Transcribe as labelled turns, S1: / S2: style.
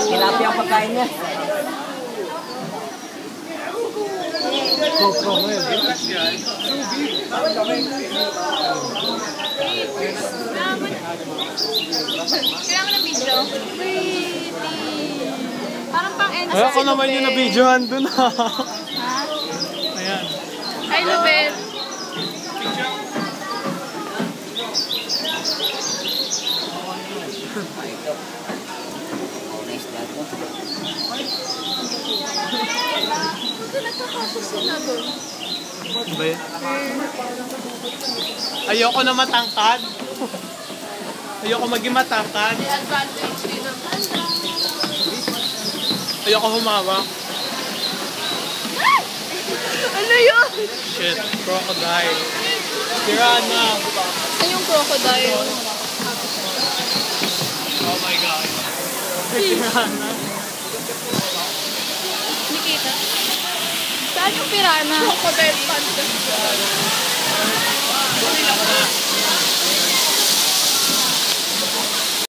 S1: Tilapia ang pagkain niya.
S2: GoPro mo yun.
S3: Kailangan ng video. Parang pang-end.
S2: Ay, ako naman yung na-videohan dun ha. Ayan.
S3: Hi, Lubel.
S2: Ayoko na matangkad. Ayoko maging matangkad. Ayoko humawak.
S3: Ano yun?
S2: Shit, crocodile. Piranha.
S3: Saan yung crocodile?
S2: Oh my god. Piranha.
S3: Nikita? Saan yung piranha? Crocodile fantasy.